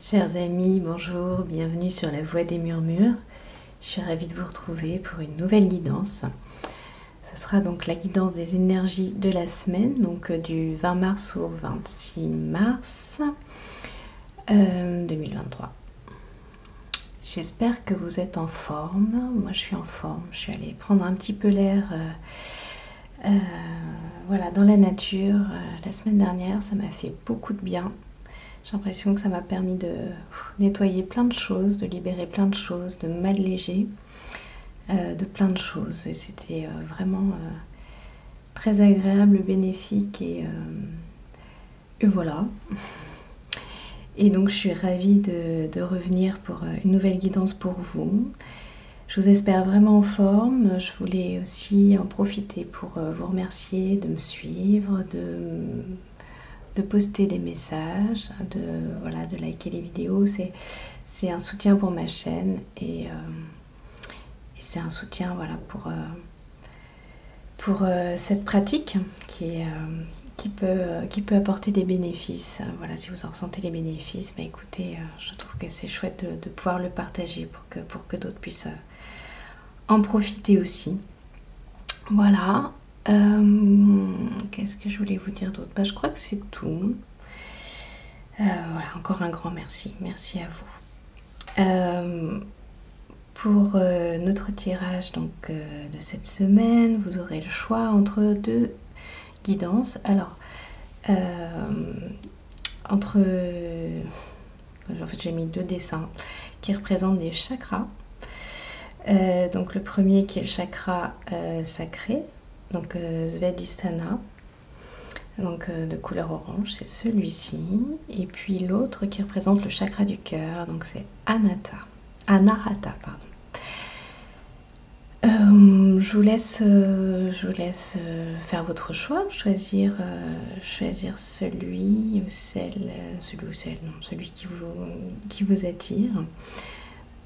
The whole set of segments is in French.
Chers amis, bonjour, bienvenue sur la Voix des Murmures. Je suis ravie de vous retrouver pour une nouvelle guidance. Ce sera donc la guidance des énergies de la semaine, donc du 20 mars au 26 mars 2023. J'espère que vous êtes en forme. Moi, je suis en forme. Je suis allée prendre un petit peu l'air voilà, dans la nature. La semaine dernière, ça m'a fait beaucoup de bien. J'ai l'impression que ça m'a permis de nettoyer plein de choses, de libérer plein de choses, de m'alléger de plein de choses. C'était vraiment très agréable, bénéfique et voilà. Et donc je suis ravie de revenir pour une nouvelle guidance pour vous. Je vous espère vraiment en forme. Je voulais aussi en profiter pour vous remercier de me suivre, de poster des messages, de liker les vidéos. C'est un soutien pour ma chaîne et c'est un soutien voilà, pour cette pratique qui peut apporter des bénéfices. Voilà, si vous en ressentez les bénéfices, bah écoutez, je trouve que c'est chouette de pouvoir le partager pour que d'autres puissent en profiter aussi. Voilà. Qu'est-ce que je voulais vous dire d'autre? Je crois que c'est tout. Voilà, encore un grand merci. Merci à vous. Pour notre tirage donc, de cette semaine, vous aurez le choix entre deux guidances. Alors, en fait, j'ai mis deux dessins qui représentent des chakras. Donc le premier qui est le chakra sacré, donc Svadhisthana, donc de couleur orange, c'est celui-ci. Et puis l'autre qui représente le chakra du cœur, donc c'est Anahata, pardon. Je vous laisse faire votre choix, choisir celui ou celle, celui qui vous attire.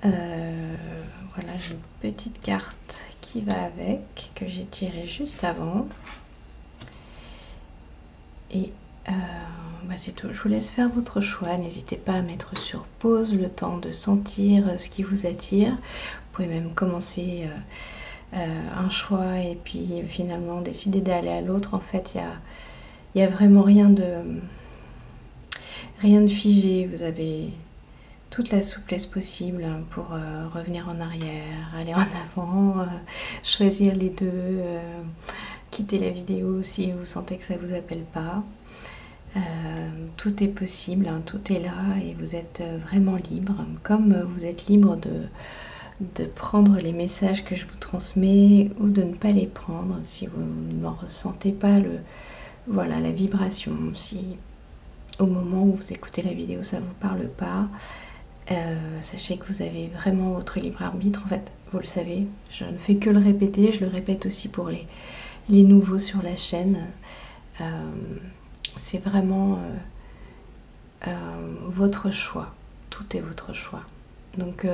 Voilà, j'ai une petite carte qui va avec, que j'ai tirée juste avant. Et c'est tout. Je vous laisse faire votre choix. N'hésitez pas à mettre sur pause le temps de sentir ce qui vous attire. Vous pouvez même commencer un choix et puis finalement décider d'aller à l'autre. En fait, il y a vraiment rien de figé. Vous avez toute la souplesse possible pour revenir en arrière, aller en avant, choisir les deux, quitter la vidéo si vous sentez que ça ne vous appelle pas. Tout est possible, hein, tout est là et vous êtes vraiment libre, comme vous êtes libre de prendre les messages que je vous transmets ou de ne pas les prendre si vous ne ressentez pas la vibration. Si au moment où vous écoutez la vidéo ça ne vous parle pas, sachez que vous avez vraiment votre libre arbitre. En fait, vous le savez, je ne fais que le répéter, je le répète aussi pour les nouveaux sur la chaîne. C'est vraiment votre choix, tout est votre choix. Donc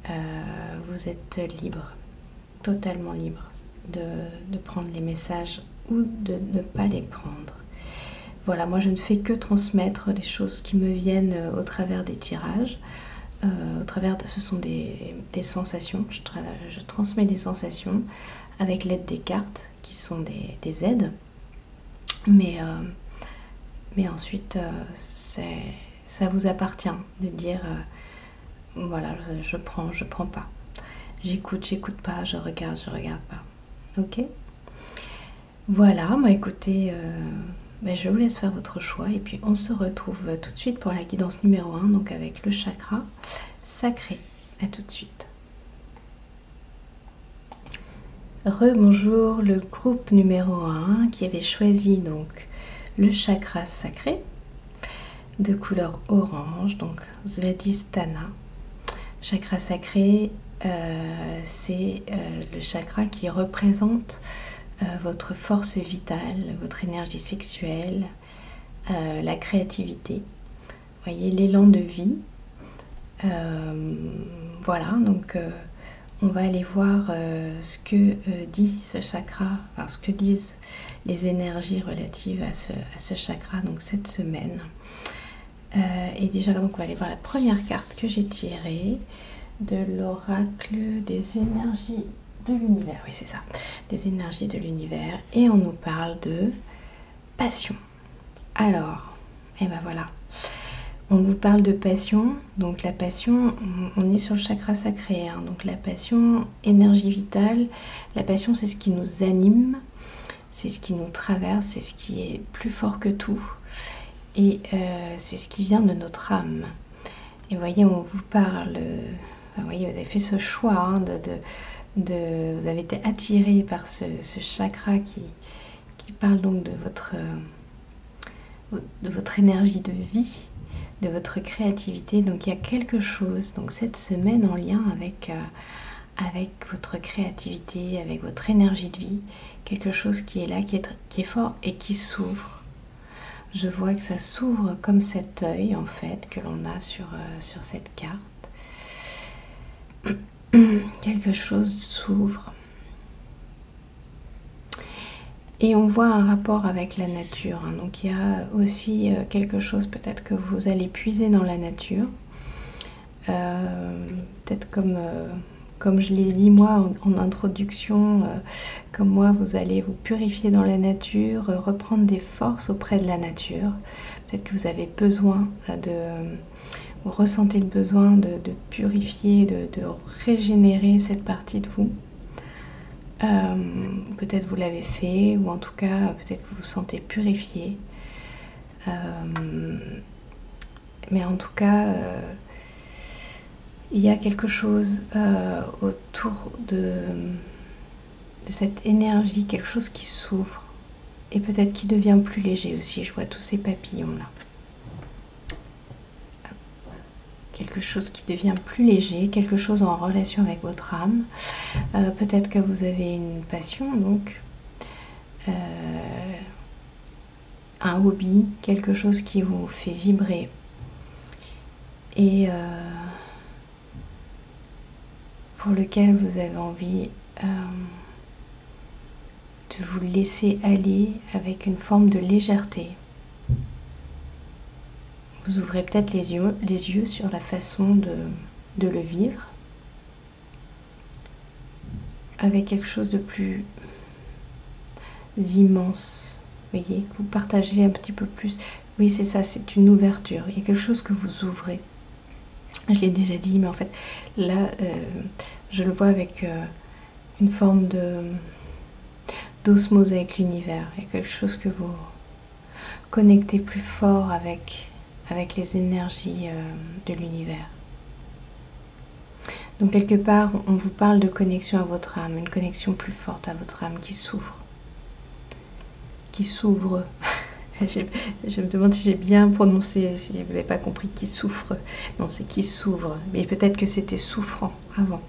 vous êtes libre, totalement libre de prendre les messages ou de ne pas les prendre. Voilà, moi je ne fais que transmettre les choses qui me viennent au travers des tirages. Ce sont des sensations, je transmets des sensations avec l'aide des cartes qui sont des aides. Mais ensuite, ça vous appartient de dire voilà, je prends pas. J'écoute pas, je regarde pas. Ok? Voilà, écoutez, je vous laisse faire votre choix et puis on se retrouve tout de suite pour la guidance numéro 1, donc avec le chakra sacré. À tout de suite. Rebonjour, le groupe numéro 1 qui avait choisi donc le chakra sacré de couleur orange, donc Svadhisthana. Chakra sacré, c'est le chakra qui représente votre force vitale, votre énergie sexuelle, la créativité. Vous voyez, l'élan de vie. Voilà, donc on va aller voir ce que dit ce chakra, enfin, ce que disent les énergies relatives à ce chakra donc cette semaine. Et déjà, donc on va aller voir la première carte que j'ai tirée de l'oracle des énergies de l'univers. Oui, c'est ça, des énergies de l'univers. Et on nous parle de passion. Alors, et ben voilà. On vous parle de passion. Donc la passion, on est sur le chakra sacré. Hein, donc la passion, énergie vitale. La passion, c'est ce qui nous anime. C'est ce qui nous traverse. C'est ce qui est plus fort que tout. Et c'est ce qui vient de notre âme. Et vous voyez, on vous parle... vous voyez, vous avez fait ce choix hein, vous avez été attiré par ce chakra qui parle donc de votre énergie de vie, de votre créativité. Donc il y a quelque chose, donc cette semaine en lien avec votre créativité, avec votre énergie de vie, quelque chose qui est là, qui est fort et qui s'ouvre. Je vois que ça s'ouvre comme cet œil en fait que l'on a sur cette carte. Quelque chose s'ouvre. Et on voit un rapport avec la nature. Hein. Donc il y a aussi quelque chose peut-être que vous allez puiser dans la nature. Peut-être comme je l'ai dit moi en introduction, comme moi vous allez vous purifier dans la nature, reprendre des forces auprès de la nature. Peut-être que vous avez besoin vous ressentez le besoin de purifier, de régénérer cette partie de vous. Peut-être vous l'avez fait, ou en tout cas peut-être que vous vous sentez purifié. Mais en tout cas, il y a quelque chose autour de cette énergie, quelque chose qui s'ouvre et peut-être qui devient plus léger aussi. Je vois tous ces papillons là. Quelque chose qui devient plus léger, quelque chose en relation avec votre âme. Peut-être que vous avez une passion, donc un hobby, quelque chose qui vous fait vibrer. Et pour lequel vous avez envie de vous laisser aller avec une forme de légèreté. Vous ouvrez peut-être les yeux sur la façon de le vivre avec quelque chose de plus immense. Vous voyez, que vous partagez un petit peu plus. Oui, c'est ça, c'est une ouverture. Il y a quelque chose que vous ouvrez. Je l'ai déjà dit, mais en fait, là, je le vois avec une forme d'osmose avec l'univers. Il y a quelque chose que vous connectez plus fort avec les énergies de l'univers. Donc quelque part, on vous parle de connexion à votre âme, une connexion plus forte à votre âme qui s'ouvre. Qui s'ouvre. Je me demande si j'ai bien prononcé, si vous n'avez pas compris qui souffre. Non, c'est qui s'ouvre. Mais peut-être que c'était souffrant avant.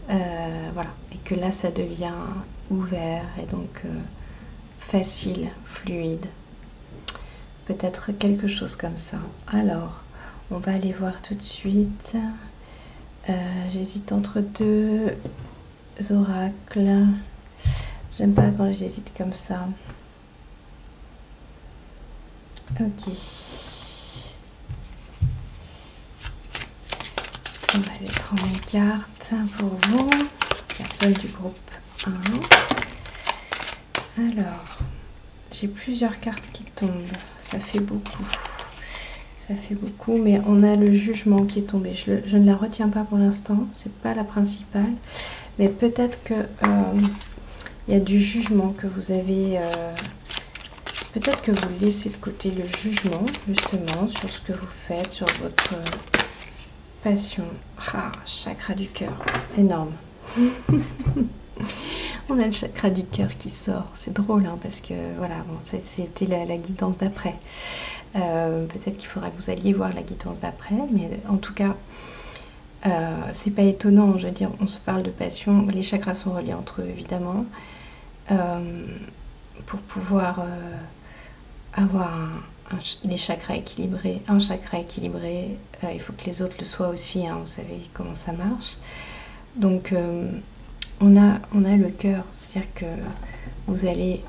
Voilà. Et que là, ça devient ouvert et donc facile, fluide. Peut-être quelque chose comme ça. Alors, on va aller voir tout de suite. J'hésite entre deux oracles. J'aime pas quand j'hésite comme ça. Ok. On va aller prendre une carte pour vous, personne du groupe 1. Alors, j'ai plusieurs cartes qui tombent. Ça fait beaucoup. Ça fait beaucoup, mais on a le jugement qui est tombé. Je ne la retiens pas pour l'instant. C'est pas la principale. Mais peut-être que il y a du jugement que vous avez... peut-être que vous laissez de côté le jugement, justement, sur ce que vous faites, sur votre passion. Ah, chakra du cœur. Énorme. On a le chakra du cœur qui sort. C'est drôle, hein, parce que, voilà, bon, c'était la guidance d'après. Peut-être qu'il faudra que vous alliez voir la guidance d'après, mais en tout cas... c'est pas étonnant, je veux dire, on se parle de passion, les chakras sont reliés entre eux évidemment, pour pouvoir avoir les chakras équilibrés, un chakra équilibré, il faut que les autres le soient aussi, hein, vous savez comment ça marche. Donc on a le cœur, c'est-à-dire que vous allez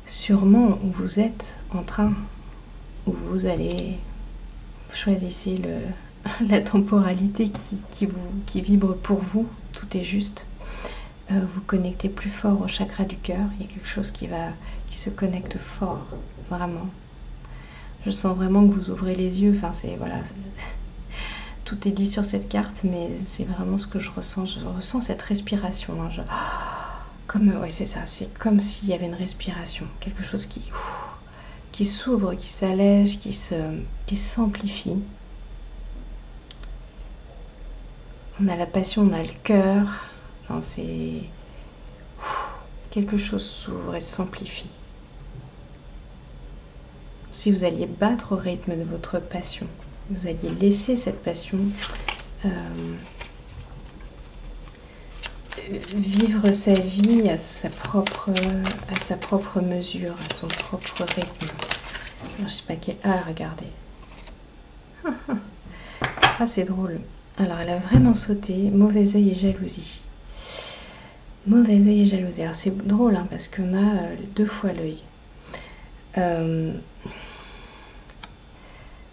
sûrement où vous êtes en train, où vous allez, choisissez la temporalité qui vibre pour vous, tout est juste. Vous connectez plus fort au chakra du cœur, il y a quelque chose qui se connecte fort, vraiment. Je sens vraiment que vous ouvrez les yeux, enfin c'est, voilà, tout est dit sur cette carte, mais c'est vraiment ce que je ressens cette respiration, hein, ouais, c'est ça, c'est comme s'il y avait une respiration, quelque chose qui s'ouvre, qui s'allège, qui s'amplifie. On a la passion, on a le cœur, c'est quelque chose s'ouvre et s'amplifie. Si vous alliez battre au rythme de votre passion, vous alliez laisser cette passion vivre sa vie à sa propre mesure, à son propre rythme. Alors, je sais pas quel... Ah, regardez. Ah, c'est drôle. Alors, elle a vraiment sauté. Mauvais œil et jalousie. Mauvais œil et jalousie. Alors, c'est drôle, hein, parce qu'on a 2 fois l'œil.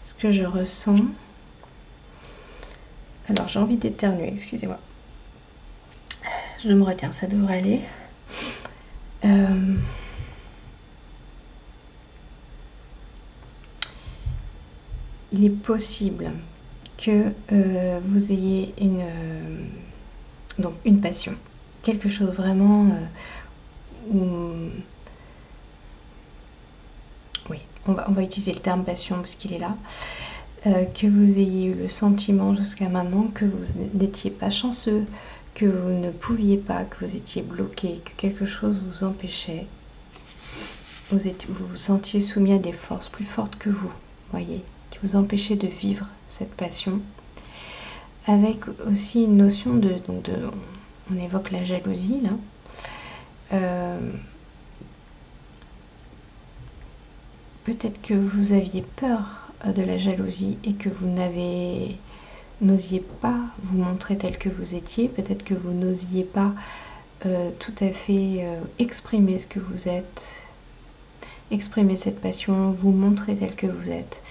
Ce que je ressens... Alors, j'ai envie d'éternuer, excusez-moi. Je me retiens, ça devrait aller. Il est possible que vous ayez une passion, quelque chose vraiment oui, on va utiliser le terme passion parce qu'il est là, que vous ayez eu le sentiment jusqu'à maintenant que vous n'étiez pas chanceux, que vous ne pouviez pas, que vous étiez bloqué, que quelque chose vous empêchait, vous vous sentiez soumis à des forces plus fortes que vous, voyez, qui vous empêchaient de vivre cette passion, avec aussi une notion on évoque la jalousie là. Peut-être que vous aviez peur de la jalousie et que vous n'osiez pas vous montrer tel que vous étiez, peut-être que vous n'osiez pas tout à fait exprimer ce que vous êtes, exprimer cette passion, vous montrer tel que vous êtes,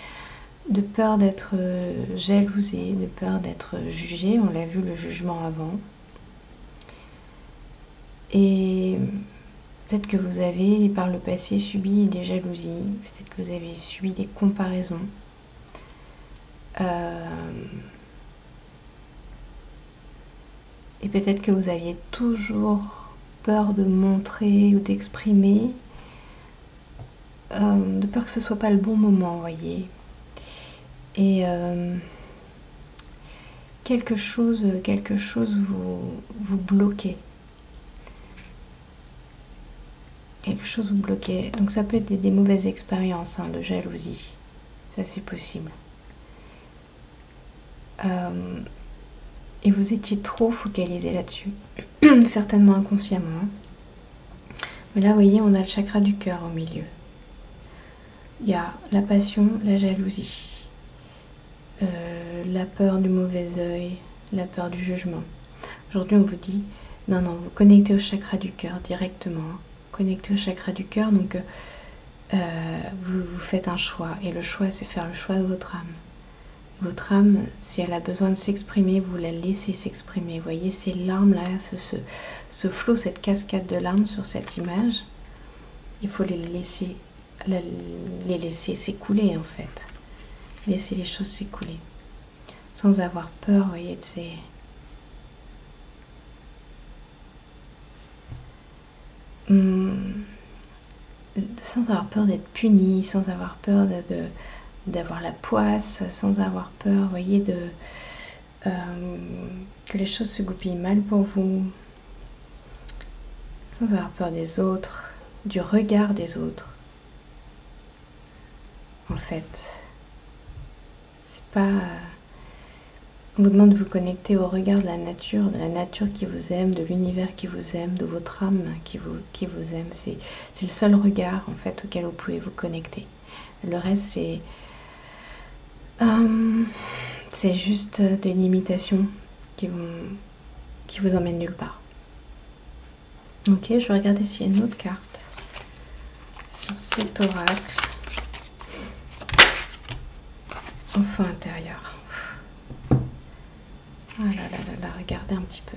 de peur d'être jalousé, de peur d'être jugé, on l'a vu le jugement avant. Et peut-être que vous avez par le passé subi des jalousies, peut-être que vous avez subi des comparaisons. Et peut-être que vous aviez toujours peur de montrer ou d'exprimer, de peur que ce ne soit pas le bon moment, vous voyez. Et quelque chose vous bloquait. Quelque chose vous bloquait. Donc ça peut être des mauvaises expériences de jalousie. Ça c'est possible. Et vous étiez trop focalisé là-dessus. Certainement inconsciemment. Mais là, vous voyez, on a le chakra du cœur au milieu. Il y a la passion, la jalousie. La peur du mauvais œil, la peur du jugement. Aujourd'hui, on vous dit, non, vous connectez au chakra du cœur directement. Connectez au chakra du cœur, donc vous faites un choix. Et le choix, c'est faire le choix de votre âme. Votre âme, si elle a besoin de s'exprimer, vous la laissez s'exprimer. Vous voyez ces larmes-là, ce flot, cette cascade de larmes sur cette image. Il faut les laisser s'écouler en fait. Laisser les choses s'écouler. Sans avoir peur, vous voyez, de ces... sans avoir peur d'être puni, sans avoir peur d'avoir la poisse, sans avoir peur, vous voyez, que les choses se goupillent mal pour vous, sans avoir peur des autres, du regard des autres. En fait, c'est pas... On vous demande de vous connecter au regard de la nature qui vous aime, de l'univers qui vous aime, de votre âme qui vous aime. C'est le seul regard en fait auquel vous pouvez vous connecter. Le reste c'est juste des limitations qui vous emmènent nulle part. Ok, je vais regarder s'il y a une autre carte sur cet oracle. Enfant intérieur. Ah là là là là, regardez un petit peu.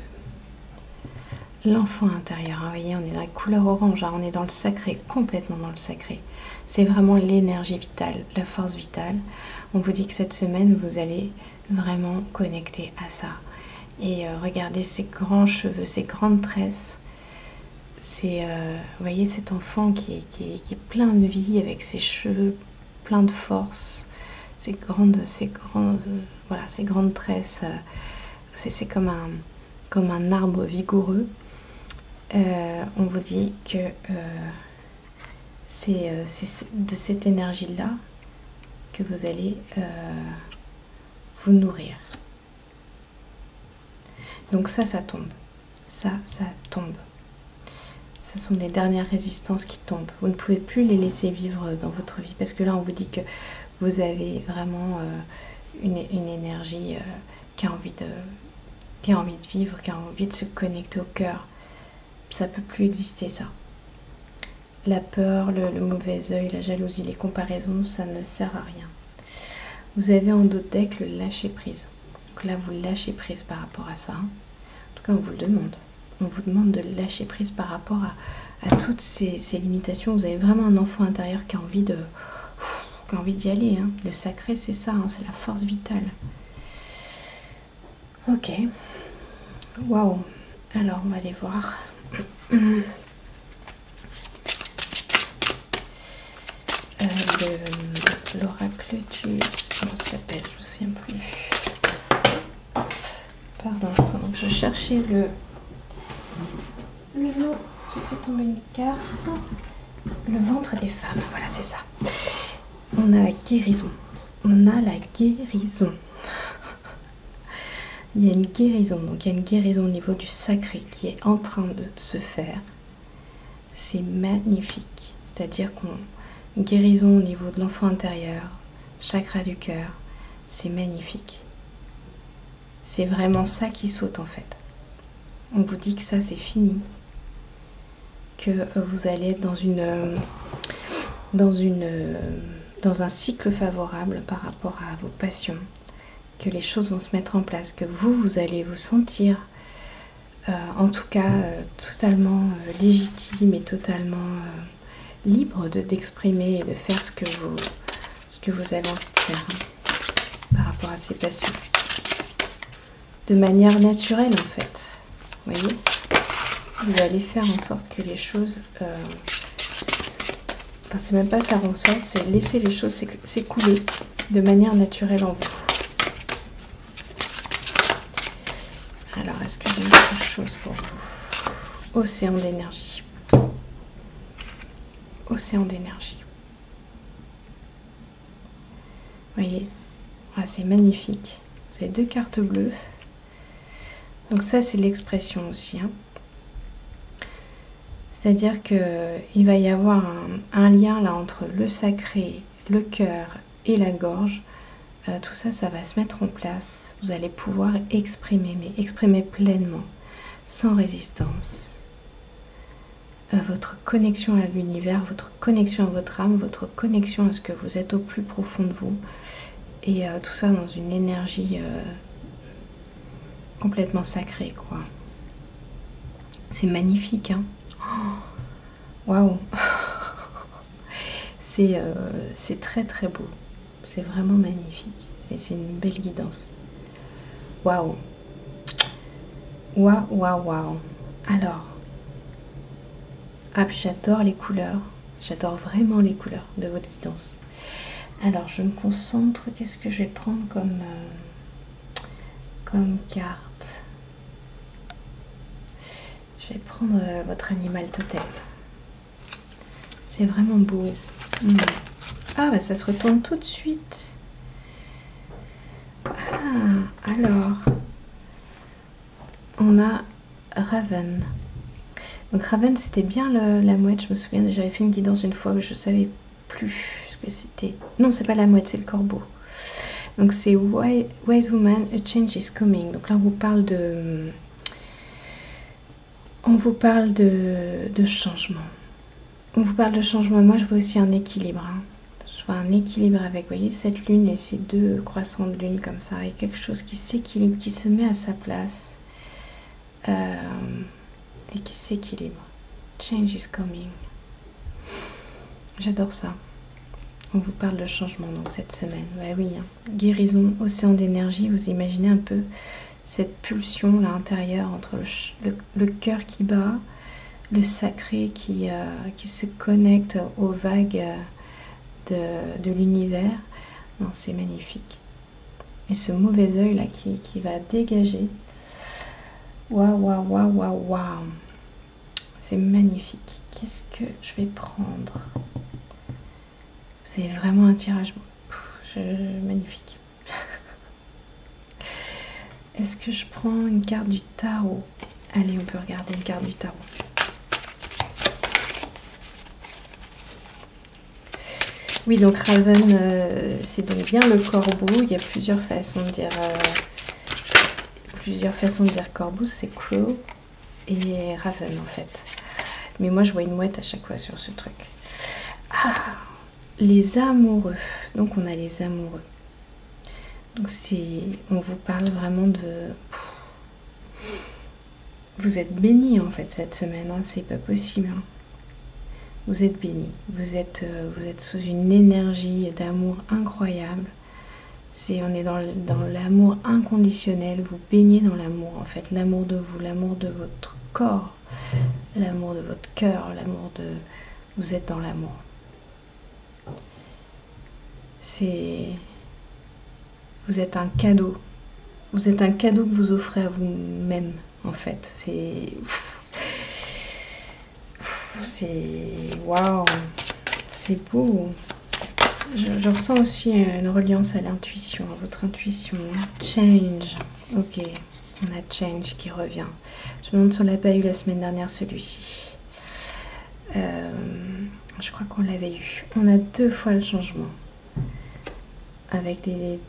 L'enfant intérieur, hein, vous voyez, on est dans la couleur orange, hein, on est dans le sacré, complètement dans le sacré. C'est vraiment l'énergie vitale, la force vitale. On vous dit que cette semaine, vous allez vraiment connecter à ça. Et regardez ces grands cheveux, ces grandes tresses. C'est, vous voyez, cet enfant qui est plein de vie, avec ses cheveux pleins de force, ces grandes tresses. C'est comme un arbre vigoureux. On vous dit que c'est de cette énergie-là que vous allez vous nourrir. Donc ça tombe. Ça tombe. Ce sont les dernières résistances qui tombent. Vous ne pouvez plus les laisser vivre dans votre vie. Parce que là, on vous dit que vous avez vraiment une énergie qui a envie de vivre, qui a envie de se connecter au cœur. Ça ne peut plus exister, ça. La peur, le mauvais œil, la jalousie, les comparaisons, ça ne sert à rien. Vous avez en dos de deck le lâcher prise. Donc là, vous lâchez prise par rapport à ça. En tout cas, on vous le demande. On vous demande de lâcher prise par rapport à toutes ces limitations. Vous avez vraiment un enfant intérieur qui a envie d'y aller. Hein. Le sacré, c'est ça, hein, c'est la force vitale. Ok. Waouh. Alors, on va aller voir. L'oracle du... Comment ça s'appelle? Je me souviens plus. Pardon, pendant que je cherchais le nom, j'ai fait tomber une carte. Le ventre des femmes, voilà, c'est ça. On a la guérison. On a la guérison. Il y a une guérison, donc il y a une guérison au niveau du sacré qui est en train de se faire. C'est magnifique. C'est-à-dire une guérison au niveau de l'enfant intérieur, chakra du cœur, c'est magnifique. C'est vraiment ça qui saute en fait. On vous dit que ça c'est fini, que vous allez être dans un cycle favorable par rapport à vos passions, que les choses vont se mettre en place, que vous allez vous sentir en tout cas totalement légitime et totalement libre d'exprimer et de faire ce que vous avez envie de faire, hein, par rapport à ces passions. De manière naturelle en fait. Vous voyez, vous allez faire en sorte que les choses... Enfin, c'est même pas faire en sorte, c'est laisser les choses s'écouler de manière naturelle en vous. Alors, est-ce que j'ai autre chose pour vous? Océan d'énergie. Océan d'énergie. Vous voyez, ah, c'est magnifique. Vous avez deux cartes bleues. Donc ça, c'est l'expression aussi. Hein. C'est-à-dire qu'il va y avoir un lien là entre le sacré, le cœur et la gorge. Tout ça, ça va se mettre en place. Vous allez pouvoir exprimer, mais exprimer pleinement, sans résistance. Votre connexion à l'univers, votre connexion à votre âme, votre connexion à ce que vous êtes au plus profond de vous. Et tout ça dans une énergie complètement sacrée, quoi. C'est magnifique, hein. Waouh. C'est très très beau. C'est vraiment magnifique. C'est une belle guidance. Waouh. Waouh, waouh, waouh. Alors. Ah, puis j'adore les couleurs. J'adore vraiment les couleurs de votre guidance. Alors, je me concentre. Qu'est-ce que je vais prendre comme carte? Je vais prendre votre animal totem. C'est vraiment beau. Ah, bah ça se retourne tout de suite. Ah, alors. On a Raven. Donc Raven, c'était bien la mouette. Je me souviens, j'avais fait une guidance une fois, je ne savais plus ce que c'était. Non, c'est pas la mouette, c'est le corbeau. Donc c'est Wise Woman, a change is coming. Donc là, on vous parle de changement. On vous parle de changement, moi je vois aussi un équilibre. Hein. Je vois un équilibre avec, vous voyez, cette lune et ces deux croissants de lune comme ça. Il y a quelque chose qui s'équilibre, qui se met à sa place et qui s'équilibre. Change is coming. J'adore ça. On vous parle de changement donc cette semaine. Bah oui, hein. Guérison, océan d'énergie. Vous imaginez un peu cette pulsion là intérieure entre le cœur qui bat, le sacré qui se connecte aux vagues de l'univers. Non, c'est magnifique. Et ce mauvais œil là qui va dégager. Waouh, waouh, waouh, waouh, waouh. C'est magnifique. Qu'est-ce que je vais prendre? C'est vraiment un tirage magnifique. Est-ce que je prends une carte du tarot? Allez, on peut regarder une carte du tarot. Oui, donc Raven, c'est donc bien le corbeau. Il y a plusieurs façons de dire corbeau. C'est Crow et Raven en fait. Mais moi, je vois une mouette à chaque fois sur ce truc. Ah, les amoureux. Donc, on a les amoureux. Donc, on vous parle vraiment de... Vous êtes bénis, en fait, cette semaine. Hein, c'est pas possible. Hein. Vous êtes bénis. Vous êtes sous une énergie d'amour incroyable. On est dans l'amour inconditionnel. Vous baignez dans l'amour, en fait. L'amour de vous, l'amour de votre corps, l'amour de votre cœur, l'amour de... Vous êtes dans l'amour. Vous êtes un cadeau. Vous êtes un cadeau que vous offrez à vous-même, en fait. Waouh. C'est beau. Je ressens aussi une reliance à l'intuition, à votre intuition. Change. Ok. On a change qui revient. Je me demande si on l'a pas eu la semaine dernière, celui-ci. Je crois qu'on l'avait eu. On a 2 fois le changement. Avec des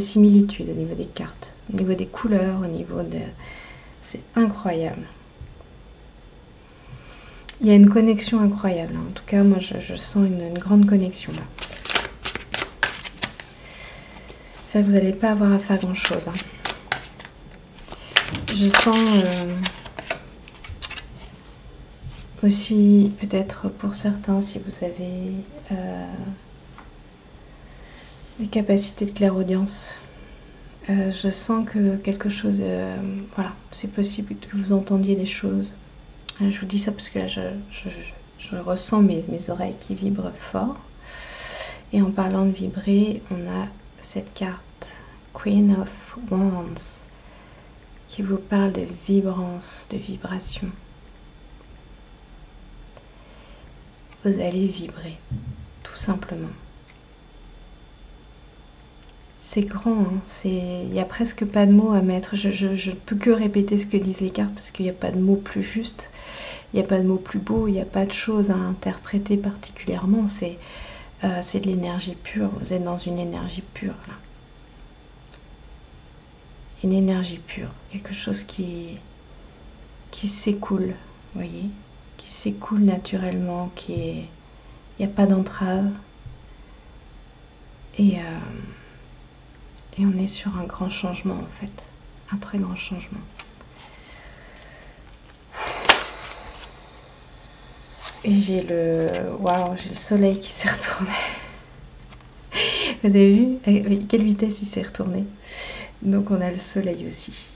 similitudes au niveau des cartes, au niveau des couleurs, au niveau de... C'est incroyable. Il y a une connexion incroyable. Hein. En tout cas, moi, je sens une grande connexion là. C'est vrai que vous n'allez pas avoir à faire grand-chose. Hein. Je sens aussi, peut-être pour certains, si vous avez des capacités de clairaudience, je sens que quelque chose, voilà, c'est possible que vous entendiez des choses. Je vous dis ça parce que là, je ressens mes oreilles qui vibrent fort. Et en parlant de vibrer, on a cette carte Queen of Wands qui vous parle de vibrance, de vibration. Vous allez vibrer, tout simplement. C'est grand, hein. Il n'y a presque pas de mots à mettre. Je ne peux que répéter ce que disent les cartes parce qu'il n'y a pas de mots plus justes, il n'y a pas de mots plus beaux, il n'y a pas de choses à interpréter particulièrement. C'est de l'énergie pure, vous êtes dans une énergie pure là. Une énergie pure, quelque chose qui s'écoule, vous voyez, qui s'écoule naturellement, il n'y a pas d'entrave. Et on est sur un grand changement en fait, un très grand changement. Et j'ai le soleil qui s'est retourné. Vous avez vu avec quelle vitesse il s'est retourné? Donc on a le soleil aussi.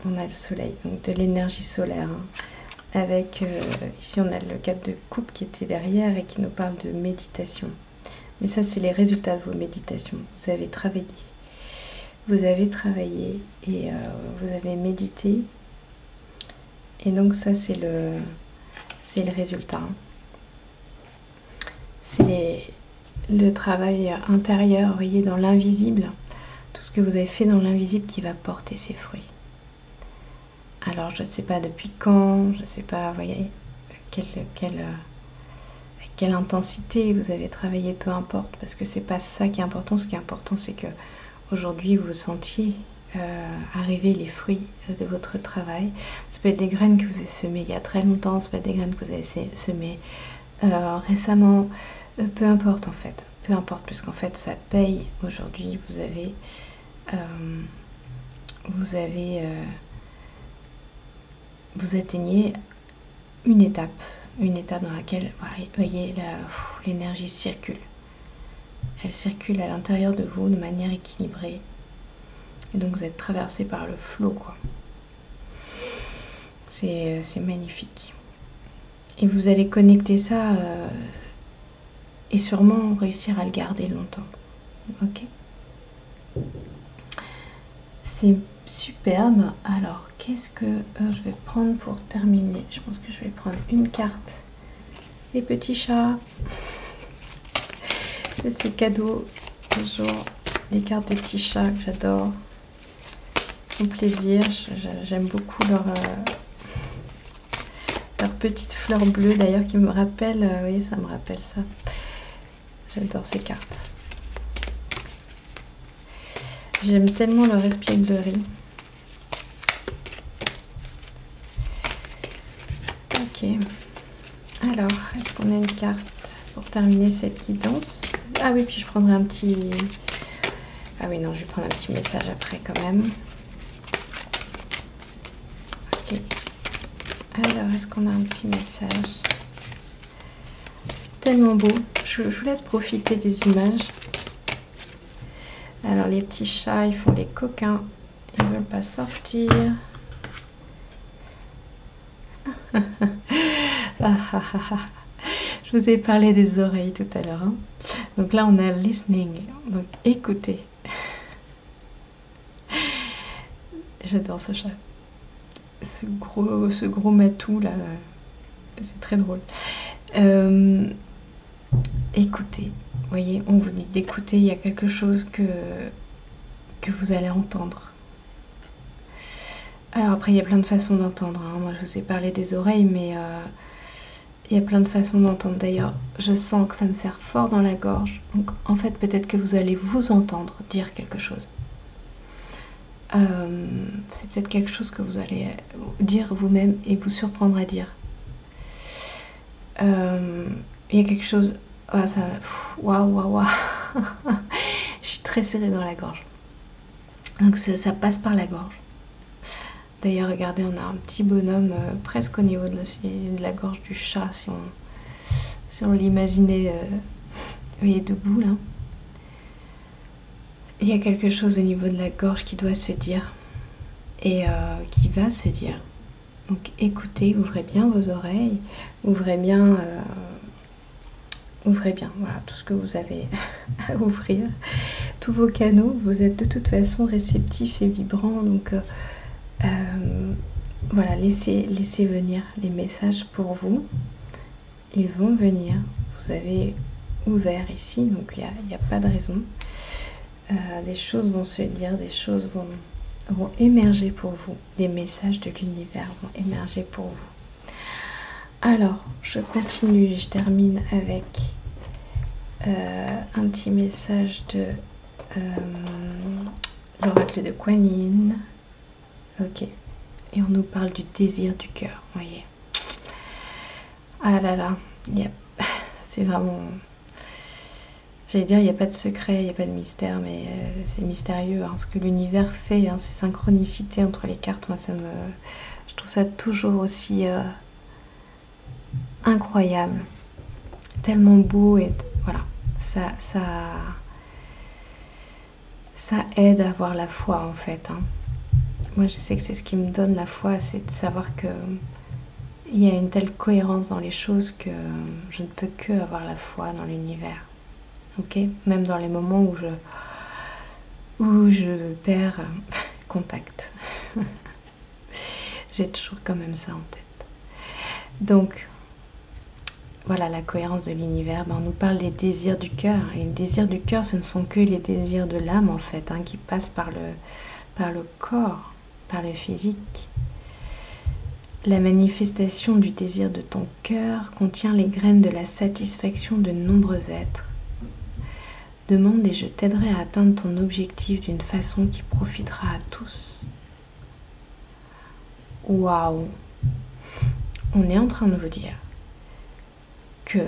On a le soleil, donc de l'énergie solaire. Hein. Avec, ici on a le 4 de coupe qui était derrière et qui nous parle de méditation. Mais ça c'est les résultats de vos méditations. Vous avez travaillé. Vous avez travaillé et vous avez médité. Et donc ça c'est le résultat. C'est le travail intérieur, vous voyez, dans l'invisible. Tout ce que vous avez fait dans l'invisible qui va porter ses fruits. Alors je ne sais pas depuis quand, je ne sais pas, vous voyez, quelle intensité vous avez travaillé, peu importe, parce que c'est pas ça qui est important. Ce qui est important, c'est que aujourd'hui vous vous sentiez arriver les fruits de votre travail. Ça peut être des graines que vous avez semées il y a très longtemps, ça peut être des graines que vous avez semées récemment, peu importe en fait, peu importe, puisqu'en fait ça paye aujourd'hui. Vous atteignez une étape dans laquelle, vous voyez, l'énergie circule. Elle circule à l'intérieur de vous de manière équilibrée. Et donc vous êtes traversé par le flot, quoi. C'est magnifique. Et vous allez connecter ça et sûrement réussir à le garder longtemps. Ok? C'est superbe. Alors, qu'est-ce que je vais prendre pour terminer? Je pense que je vais prendre une carte. Les petits chats. C'est cadeau. Toujours les cartes des petits chats que j'adore. Mon plaisir. J'aime beaucoup leur petite fleur bleue d'ailleurs qui me rappelle, vous voyez, ça me rappelle ça. J'adore ces cartes. J'aime tellement leur espièglerie. Ok. Alors, est-ce qu'on a une carte pour terminer cette guidance? Ah oui, puis je prendrai un petit... Ah oui, non, je vais prendre un petit message après quand même. Ok. Alors, est-ce qu'on a un petit message? C'est tellement beau. Je vous laisse profiter des images. Alors, les petits chats, ils font les coquins. Ils ne veulent pas sortir. Je vous ai parlé des oreilles tout à l'heure. Hein. Donc là, on a listening. Donc, écoutez. J'adore ce chat. Ce gros matou là, c'est très drôle. Écoutez, vous voyez, on vous dit d'écouter, il y a quelque chose que vous allez entendre. Alors après, il y a plein de façons d'entendre. Hein. Moi, je vous ai parlé des oreilles, mais il y a plein de façons d'entendre. D'ailleurs, je sens que ça me serre fort dans la gorge. Donc, en fait, peut-être que vous allez vous entendre dire quelque chose. C'est peut-être quelque chose que vous allez dire vous-même et vous surprendre à dire. Il y a quelque chose... Ah, ça... Waouh. Je suis très serrée dans la gorge. Donc ça passe par la gorge. D'ailleurs, regardez, on a un petit bonhomme presque au niveau de la gorge du chat, si on l'imaginait, vous voyez, debout là. Il y a quelque chose au niveau de la gorge qui doit se dire et qui va se dire. Donc écoutez, ouvrez bien vos oreilles, ouvrez bien, voilà, tout ce que vous avez à ouvrir, tous vos canaux. Vous êtes de toute façon réceptifs et vibrants, donc voilà, laissez venir les messages pour vous. Ils vont venir. Vous avez ouvert ici, donc il n'y a pas de raison. Des choses vont se dire, des choses vont émerger pour vous. Les messages de l'univers vont émerger pour vous. Alors, je continue, je termine avec un petit message de l'oracle de Kuan Yin. Ok. Et on nous parle du désir du cœur, vous voyez. Ah là là, c'est vraiment... J'allais dire, il n'y a pas de secret, il n'y a pas de mystère, mais c'est mystérieux. Hein, ce que l'univers fait, hein, ces synchronicités entre les cartes, moi, je trouve ça toujours aussi incroyable. Tellement beau et voilà, ça aide à avoir la foi, en fait. Hein. Moi, je sais que c'est ce qui me donne la foi, c'est de savoir que il y a une telle cohérence dans les choses que je ne peux que avoir la foi dans l'univers. Ok, même dans les moments où je perds contact. J'ai toujours quand même ça en tête. Donc, voilà la cohérence de l'univers. On nous parle des désirs du cœur. Et les désirs du cœur, ce ne sont que les désirs de l'âme, en fait, hein, qui passent par le corps, par le physique. La manifestation du désir de ton cœur contient les graines de la satisfaction de nombreux êtres. Demande et je t'aiderai à atteindre ton objectif d'une façon qui profitera à tous. Waouh! On est en train de vous dire que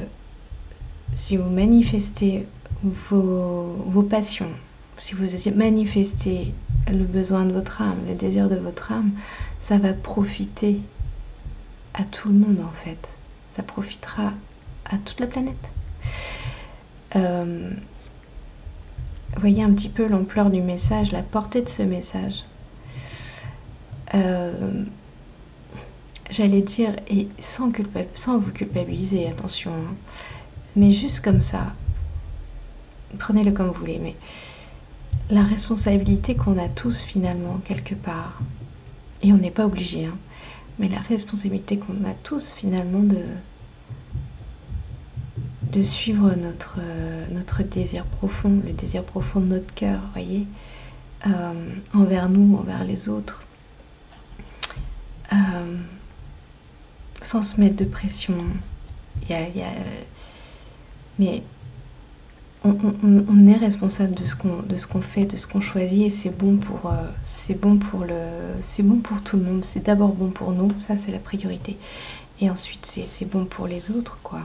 si vous manifestez vos passions, si vous manifestez le besoin de votre âme, le désir de votre âme, ça va profiter à tout le monde en fait. Ça profitera à toute la planète. Voyez un petit peu l'ampleur du message, la portée de ce message. J'allais dire, et sans vous culpabiliser, attention, hein, mais juste comme ça, prenez-le comme vous voulez, mais la responsabilité qu'on a tous finalement, quelque part, et on n'est pas obligé, hein, mais la responsabilité qu'on a tous finalement de suivre notre désir profond, le désir profond de notre cœur, voyez, envers nous, envers les autres, sans se mettre de pression. Mais on est responsable de ce qu'on fait, de ce qu'on choisit, et c'est bon pour tout le monde. C'est d'abord bon pour nous, ça c'est la priorité, et ensuite c'est bon pour les autres, quoi.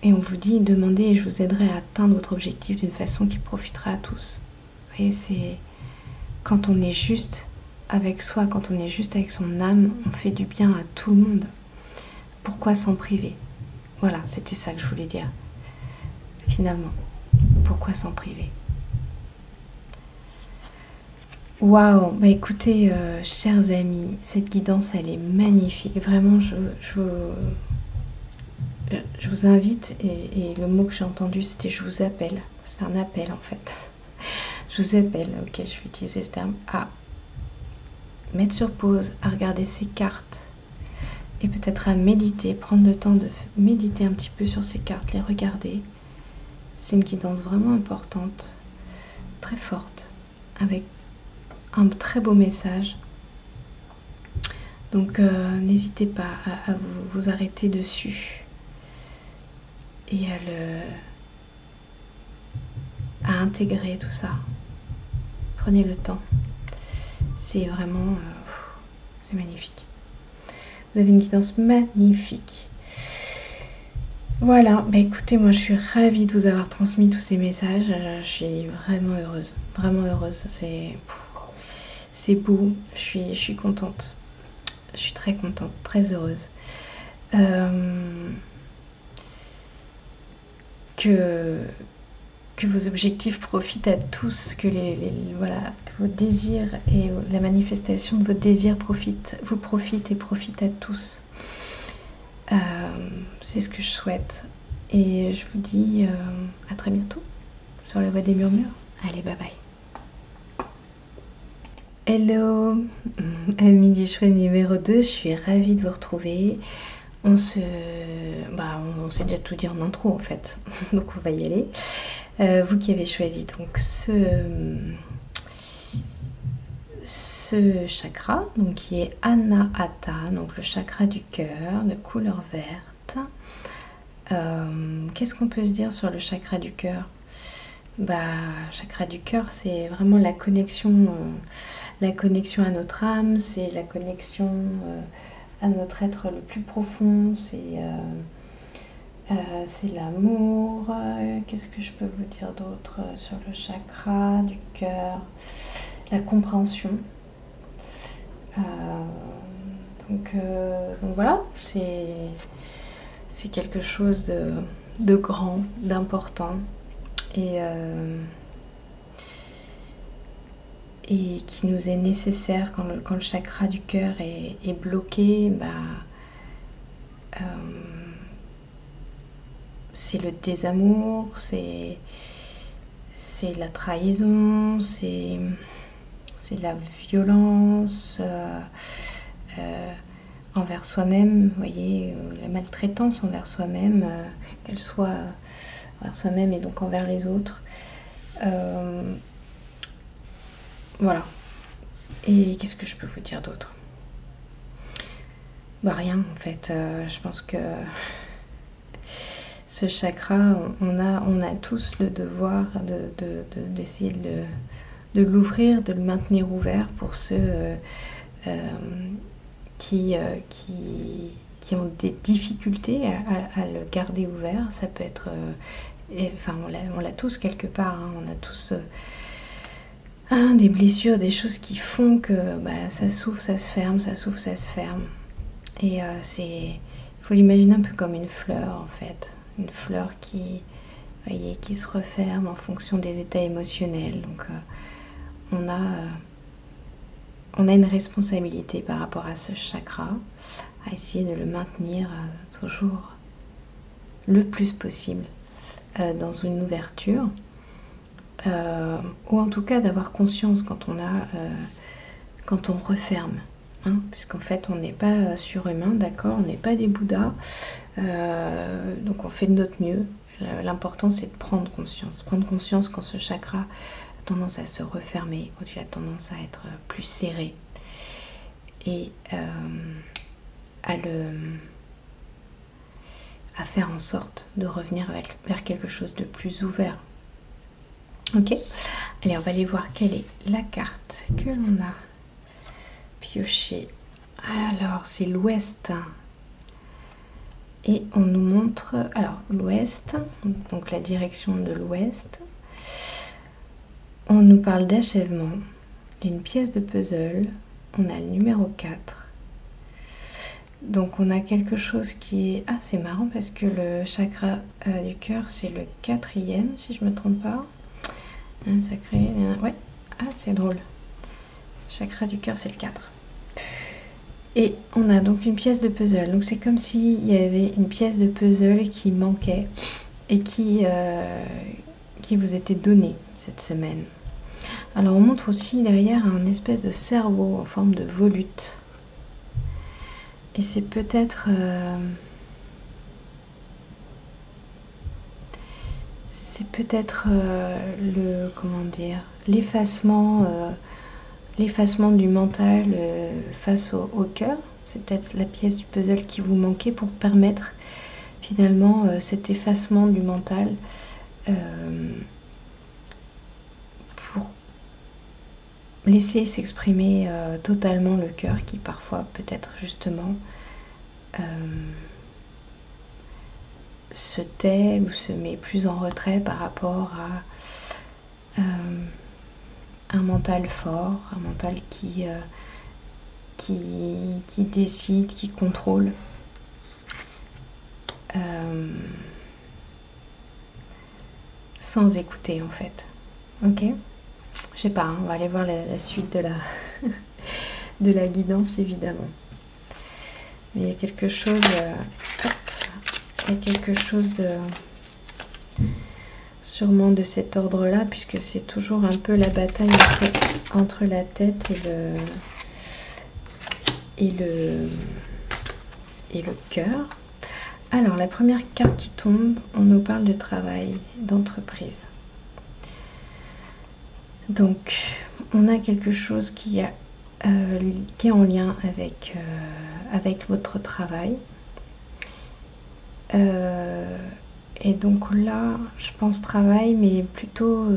Et on vous dit, demandez et je vous aiderai à atteindre votre objectif d'une façon qui profitera à tous. Vous voyez, c'est quand on est juste avec soi, quand on est juste avec son âme, on fait du bien à tout le monde. Pourquoi s'en priver? Voilà, c'était ça que je voulais dire. Finalement, pourquoi s'en priver? Waouh, bah écoutez, chers amis, cette guidance, elle est magnifique. Vraiment, je vous invite, et le mot que j'ai entendu, c'était je vous appelle. C'est un appel en fait. Je vous appelle, ok, je vais utiliser ce terme, à mettre sur pause, à regarder ces cartes, et peut-être à méditer, prendre le temps de méditer un petit peu sur ces cartes, les regarder. C'est une guidance vraiment importante, très forte, avec un très beau message. Donc n'hésitez pas à vous arrêter dessus et à intégrer tout ça. Prenez le temps. C'est vraiment... c'est magnifique. Vous avez une guidance magnifique. Voilà, bah écoutez, moi je suis ravie de vous avoir transmis tous ces messages. Je suis vraiment heureuse. Vraiment heureuse. C'est beau. Je suis contente. Je suis très contente, très heureuse. Que vos objectifs profitent à tous, que voilà, que vos désirs et la manifestation de vos désirs vous profitent et profitent à tous. C'est ce que je souhaite. Et je vous dis à très bientôt sur la voie des murmures. Allez, bye bye. Hello, amis du choix numéro 2, je suis ravie de vous retrouver. On s'est déjà tout dit en intro en fait, donc on va y aller. Vous qui avez choisi donc ce chakra, donc qui est Anahata, donc le chakra du cœur, de couleur verte. Qu'est-ce qu'on peut se dire sur le chakra du cœur? Chakra du cœur, c'est vraiment la connexion à notre âme, c'est la connexion à notre être le plus profond, c'est l'amour. Qu'est-ce que je peux vous dire d'autre sur le chakra du cœur? La compréhension. Donc voilà, c'est quelque chose de grand, d'important, et qui nous est nécessaire quand le chakra du cœur est bloqué. C'est le désamour, c'est la trahison, c'est la violence envers soi-même, vous voyez, la maltraitance envers soi-même, qu'elle soit envers soi-même et donc envers les autres. Voilà. Et qu'est-ce que je peux vous dire d'autre? Rien en fait. Je pense que ce chakra, on a tous le devoir d'essayer de l'ouvrir, de le maintenir ouvert pour ceux qui ont des difficultés à le garder ouvert. Ça peut être... enfin, on l'a tous quelque part, hein, on a tous des blessures, des choses qui font que ça s'ouvre, ça se ferme, ça s'ouvre, ça se ferme. Et il faut l'imaginer un peu comme une fleur en fait. Une fleur qui se referme en fonction des états émotionnels. Donc on a une responsabilité par rapport à ce chakra, à essayer de le maintenir toujours le plus possible dans une ouverture, ou en tout cas d'avoir conscience quand on referme, hein, puisqu'en fait on n'est pas surhumain, d'accord, on n'est pas des bouddhas, donc on fait de notre mieux. L'important c'est de prendre conscience quand ce chakra a tendance à se refermer, quand il a tendance à être plus serré, et à faire en sorte de revenir vers quelque chose de plus ouvert. Ok, allez, on va aller voir quelle est la carte que l'on a piochée. Alors, c'est l'Ouest. Et on nous montre, alors, l'Ouest, donc la direction de l'Ouest. On nous parle d'achèvement d'une pièce de puzzle. On a le numéro 4. Donc on a quelque chose qui est... Ah, c'est marrant parce que le chakra du cœur, c'est le 4e, si je ne me trompe pas. Ça crée... Ouais, ah, c'est drôle. Chakra du cœur, c'est le 4. Et on a donc une pièce de puzzle. Donc c'est comme s'il y avait une pièce de puzzle qui manquait et qui vous était donnée cette semaine. Alors on montre aussi derrière un espèce de cerveau en forme de volute. Et c'est peut-être le, comment dire, l'effacement du mental face au cœur. C'est peut-être la pièce du puzzle qui vous manquait pour permettre finalement cet effacement du mental pour laisser s'exprimer totalement le cœur qui parfois peut-être justement se tait ou se met plus en retrait par rapport à un mental fort, un mental qui décide, qui contrôle. Sans écouter en fait. Ok ? Je sais pas, hein, on va aller voir la suite de la guidance évidemment. Mais il y a quelque chose, sûrement de cet ordre-là, puisque c'est toujours un peu la bataille entre la tête et le cœur. Alors la première carte qui tombe, on nous parle de travail, d'entreprise. Donc on a quelque chose qui est en lien avec votre travail. Et donc là, je pense travail, mais plutôt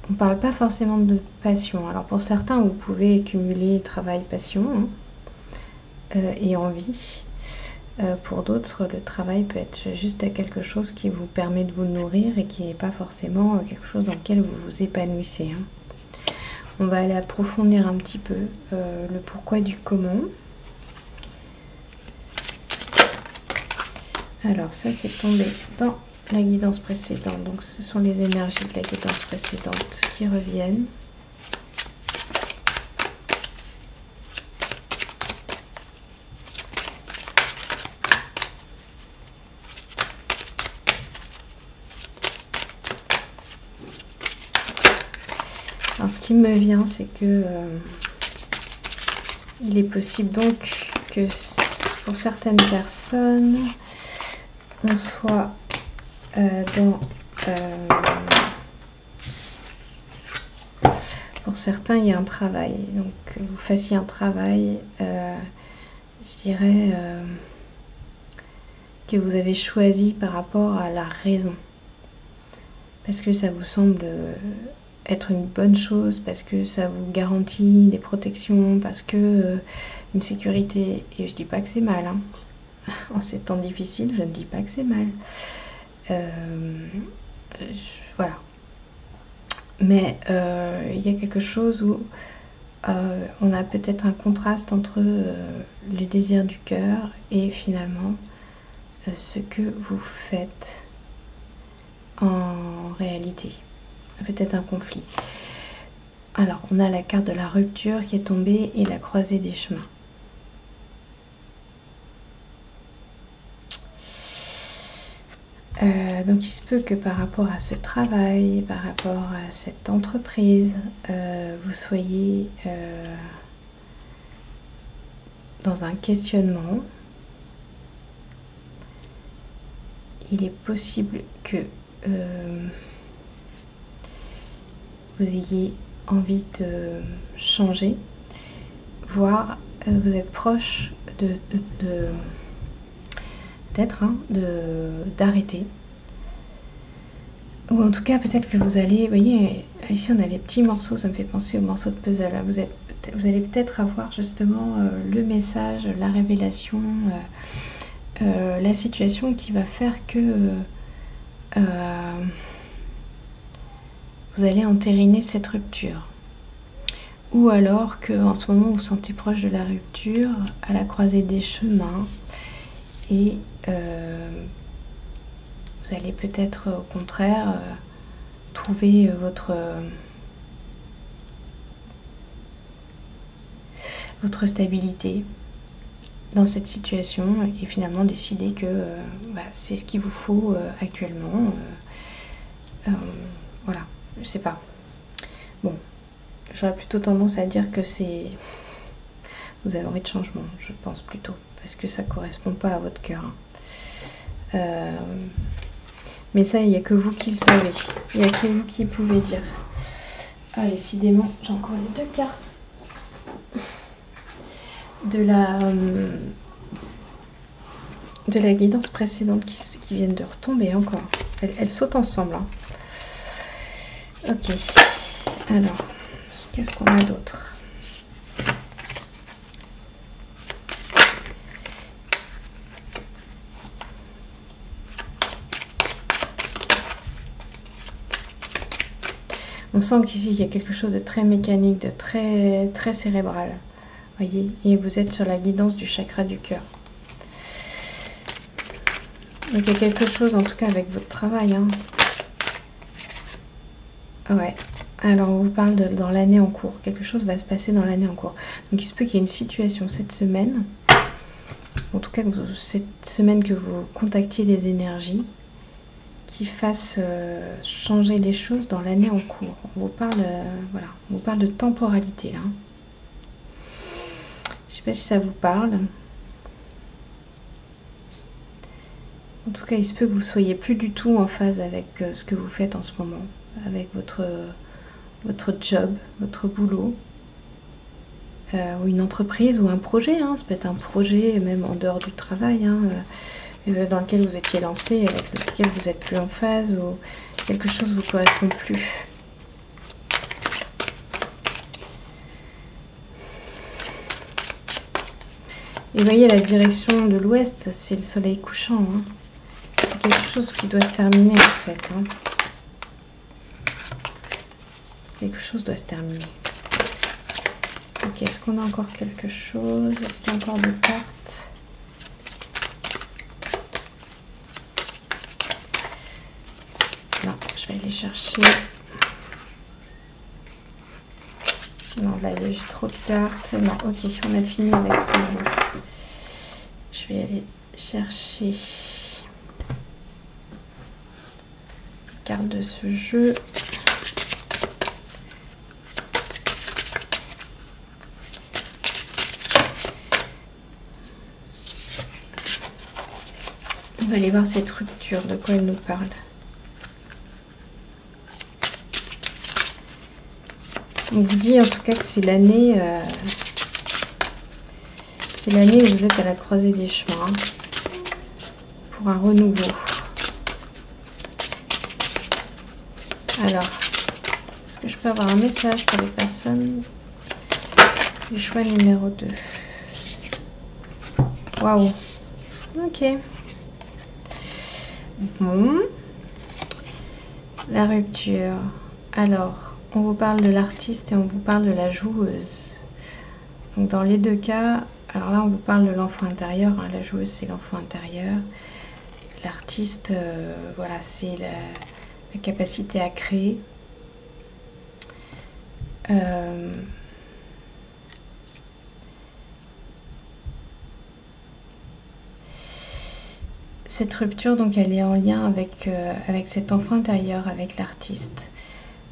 on ne parle pas forcément de passion. Alors pour certains, vous pouvez cumuler travail, passion et envie. Pour d'autres, le travail peut être juste quelque chose qui vous permet de vous nourrir et qui n'est pas forcément quelque chose dans lequel vous vous épanouissez. On va aller approfondir un petit peu le pourquoi du comment. Alors ça, c'est tombé dans la guidance précédente. Donc ce sont les énergies de la guidance précédente qui reviennent. Alors, ce qui me vient, c'est que il est possible donc que pour certaines personnes, on soit pour certains, il y a un travail. Donc, que vous fassiez un travail, je dirais, que vous avez choisi par rapport à la raison. Parce que ça vous semble être une bonne chose, parce que ça vous garantit des protections, parce que une sécurité. Et je dis pas que c'est mal, hein. En ces temps difficiles, je ne dis pas que c'est mal. Voilà. Mais il y a quelque chose où on a peut-être un contraste entre le désir du cœur et finalement ce que vous faites en réalité. Peut-être un conflit. Alors, on a la carte de la rupture qui est tombée et la croisée des chemins. Donc il se peut que par rapport à ce travail, par rapport à cette entreprise, vous soyez dans un questionnement. Il est possible que vous ayez envie de changer, voire vous êtes proche d'arrêter. Ou en tout cas, peut-être que vous allez, vous voyez, ici on a les petits morceaux, ça me fait penser aux morceaux de puzzle. Vous allez peut-être avoir justement le message, la révélation, la situation qui va faire que vous allez entériner cette rupture. Ou alors qu'en ce moment vous vous sentez proche de la rupture, à la croisée des chemins, et vous allez peut-être au contraire trouver votre stabilité dans cette situation et finalement décider que c'est ce qu'il vous faut actuellement. Voilà, je sais pas. Bon, j'aurais plutôt tendance à dire que vous avez envie de changement, je pense plutôt, parce que ça correspond pas à votre cœur. Mais ça, il n'y a que vous qui le savez. Il n'y a que vous qui pouvez dire. Ah, décidément, j'ai encore les deux cartes de la guidance précédente qui viennent de retomber encore. Elles sautent ensemble. Hein. Ok. Alors, qu'est-ce qu'on a d'autre ? On sent qu'ici, il y a quelque chose de très mécanique, de très, très cérébral. Voyez, et vous êtes sur la guidance du chakra du cœur. Donc, il y a quelque chose, en tout cas, avec votre travail. Hein. Ouais. Alors, on vous parle dans l'année en cours. Quelque chose va se passer dans l'année en cours. Donc, il se peut qu'il y ait une situation cette semaine. En tout cas, cette semaine que vous contactiez des énergies qui fasse changer les choses dans l'année en cours. On vous parle, voilà, on vous parle de temporalité là. Je sais pas si ça vous parle. En tout cas, il se peut que vous soyez plus du tout en phase avec ce que vous faites en ce moment, avec votre job, votre boulot, ou une entreprise ou un projet. Hein. Ça peut être un projet même en dehors du travail. Hein, dans lequel vous étiez lancé, avec lequel vous n'êtes plus en phase, ou quelque chose ne vous correspond plus. Et vous voyez la direction de l'ouest, c'est le soleil couchant. Hein. C'est quelque chose qui doit se terminer en fait. Hein. Quelque chose doit se terminer. Ok, est-ce qu'on a encore quelque chose? Est-ce qu'il y a encore des cartes? Non, je vais aller chercher. Non, là, j'ai trop de cartes. Non, ok, on a fini avec ce jeu. Je vais aller chercher les cartes de ce jeu. On va aller voir cette rupture, de quoi elle nous parle. On vous dit en tout cas que c'est l'année où vous êtes à la croisée des chemins pour un renouveau. Alors, est-ce que je peux avoir un message pour les personnes du choix numéro 2? Waouh. Ok. Bon. La rupture. Alors, on vous parle de l'artiste et on vous parle de la joueuse. Donc dans les deux cas, alors là on vous parle de l'enfant intérieur, hein, la joueuse c'est l'enfant intérieur. L'artiste, voilà, c'est la capacité à créer. Cette rupture, donc, elle est en lien avec cet enfant intérieur, avec l'artiste.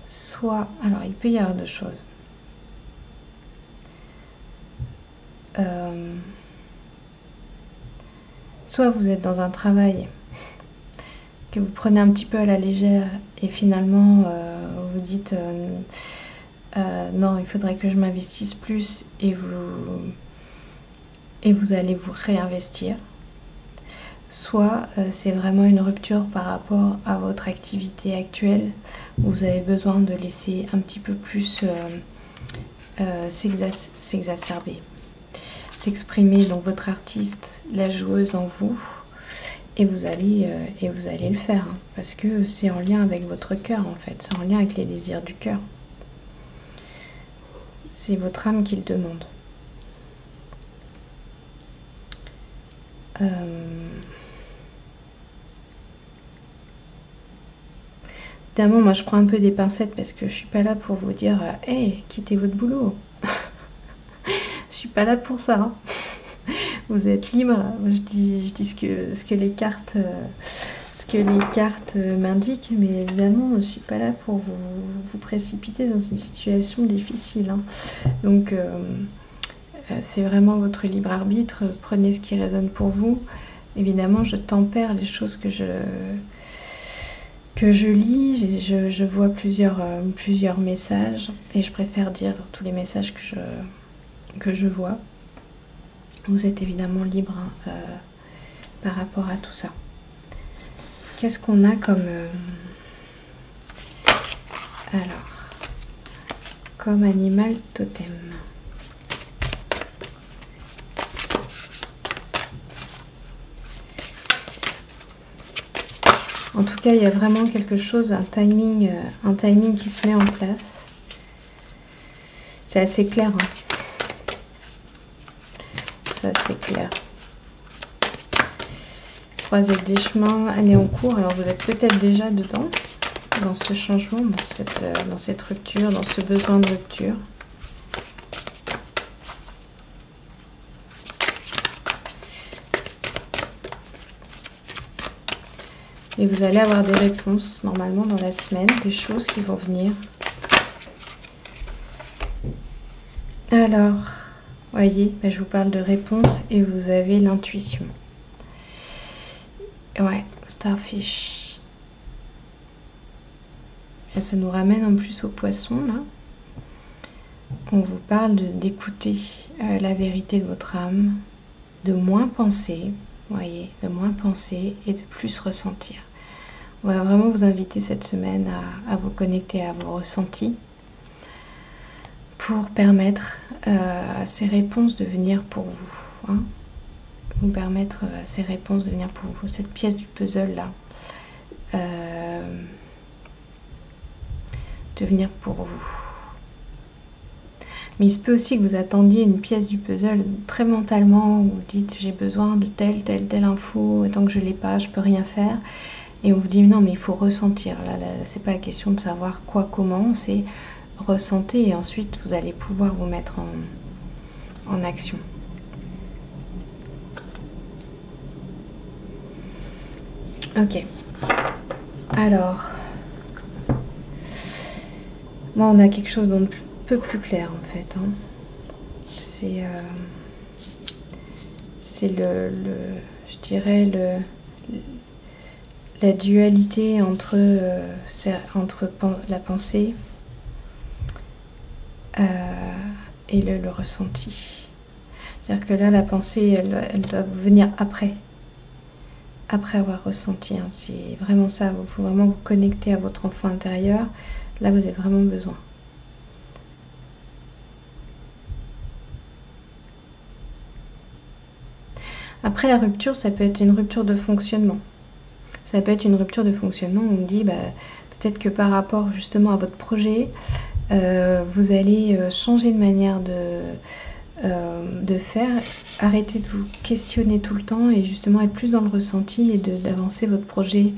Soit, alors il peut y avoir deux choses. Soit vous êtes dans un travail que vous prenez un petit peu à la légère et finalement vous dites non, il faudrait que je m'investisse plus et vous allez vous réinvestir. Soit c'est vraiment une rupture par rapport à votre activité actuelle, où vous avez besoin de laisser un petit peu plus s'exacerber, s'exprimer, donc votre artiste, la joueuse en vous, et vous allez le faire, hein, parce que c'est en lien avec votre cœur en fait, c'est en lien avec les désirs du cœur. C'est votre âme qui le demande. Évidemment, moi je prends un peu des pincettes parce que je suis pas là pour vous dire hey, quittez votre boulot. Je suis pas là pour ça. Hein. Vous êtes libre. Je dis ce que les cartes m'indiquent, mais évidemment, je suis pas là pour vous précipiter dans une situation difficile. Hein. Donc, c'est vraiment votre libre arbitre. Prenez ce qui résonne pour vous. Évidemment, je tempère les choses que je lis. Je vois plusieurs messages et je préfère dire tous les messages que je vois. Vous êtes évidemment libre hein, par rapport à tout ça. Qu'est-ce qu'on a comme comme animal totem? En tout cas, il y a vraiment quelque chose, un timing qui se met en place. C'est assez clair. Hein. C'est assez clair. Croisée des chemins, année en cours. Alors vous êtes peut-être déjà dedans, dans ce changement, dans cette rupture, dans ce besoin de rupture. Et vous allez avoir des réponses, normalement, dans la semaine, des choses qui vont venir. Alors, voyez, je vous parle de réponses et vous avez l'intuition. Ouais, Starfish. Et ça nous ramène en plus au poisson, là. On vous parle d'écouter la vérité de votre âme, de moins penser. Voyez, de moins penser et de plus ressentir. On va vraiment vous inviter cette semaine à vous connecter à vos ressentis pour permettre à ces réponses de venir pour vous. Hein. Vous permettre à ces réponses de venir pour vous. Cette pièce du puzzle là, de venir pour vous. Mais il se peut aussi que vous attendiez une pièce du puzzle très mentalement, où vous dites j'ai besoin de telle info, et tant que je ne l'ai pas, je ne peux rien faire. Et on vous dit non, mais il faut ressentir. Là, c'est pas la question de savoir quoi, comment, c'est ressentir et ensuite vous allez pouvoir vous mettre en action. Ok. Alors, moi on a quelque chose d'un peu plus clair en fait. Hein. C'est je dirais la dualité entre la pensée et le ressenti. C'est-à-dire que là, la pensée, elle doit venir après avoir ressenti. Hein. C'est vraiment ça, il faut vraiment vous connecter à votre enfant intérieur. Là, vous avez vraiment besoin. Après, la rupture, ça peut être une rupture de fonctionnement. Ça peut être une rupture de fonctionnement où on dit, peut-être que par rapport justement à votre projet, vous allez changer de manière de faire, arrêter de vous questionner tout le temps et justement être plus dans le ressenti et d'avancer votre projet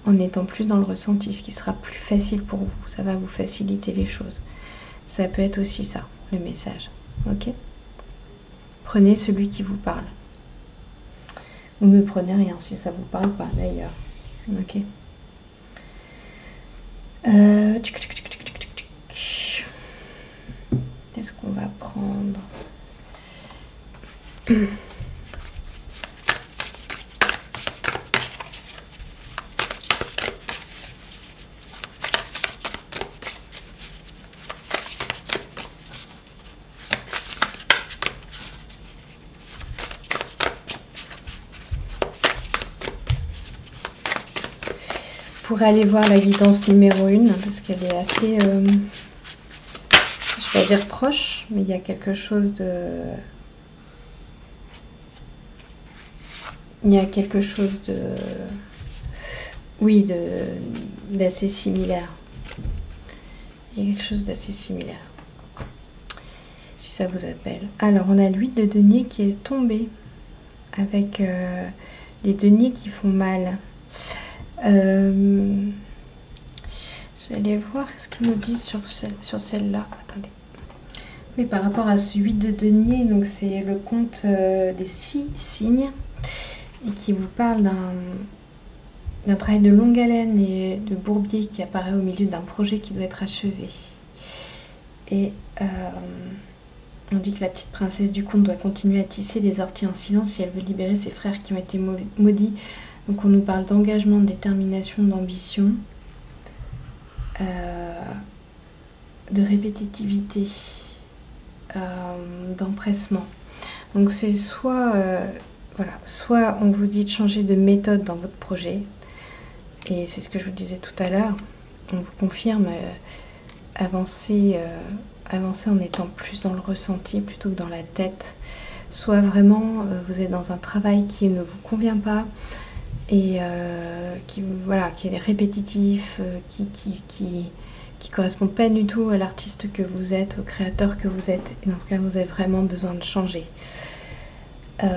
en étant plus dans le ressenti, ce qui sera plus facile pour vous. Ça va vous faciliter les choses. Ça peut être aussi ça, le message. Ok ? Prenez celui qui vous parle. Ou ne prenez rien si ça vous parle pas d'ailleurs. Ok. Qu'est-ce qu'on va prendre? Pour aller voir la guidance numéro 1 parce qu'elle est assez, je vais dire proche, mais il y a quelque chose de, oui, d'assez similaire. Il y a quelque chose d'assez similaire. Si ça vous appelle. Alors on a l'huile de denier qui est tombée avec les deniers qui font mal. Je vais aller voir ce qu'ils nous disent sur celle-là. Attendez. Oui, par rapport à ce 8 de denier, donc c'est le conte des 6 signes et qui vous parle d'un travail de longue haleine et de bourbier qui apparaît au milieu d'un projet qui doit être achevé. Et on dit que la petite princesse du conte doit continuer à tisser des orties en silence si elle veut libérer ses frères qui ont été maudits. Donc on nous parle d'engagement, de détermination, d'ambition, de répétitivité, d'empressement. Donc c'est soit, soit on vous dit de changer de méthode dans votre projet, et c'est ce que je vous disais tout à l'heure, on vous confirme avancer en étant plus dans le ressenti plutôt que dans la tête, soit vraiment vous êtes dans un travail qui ne vous convient pas, et qui est répétitif, qui correspond pas du tout à l'artiste que vous êtes, au créateur que vous êtes. Et dans ce cas, vous avez vraiment besoin de changer. Alors,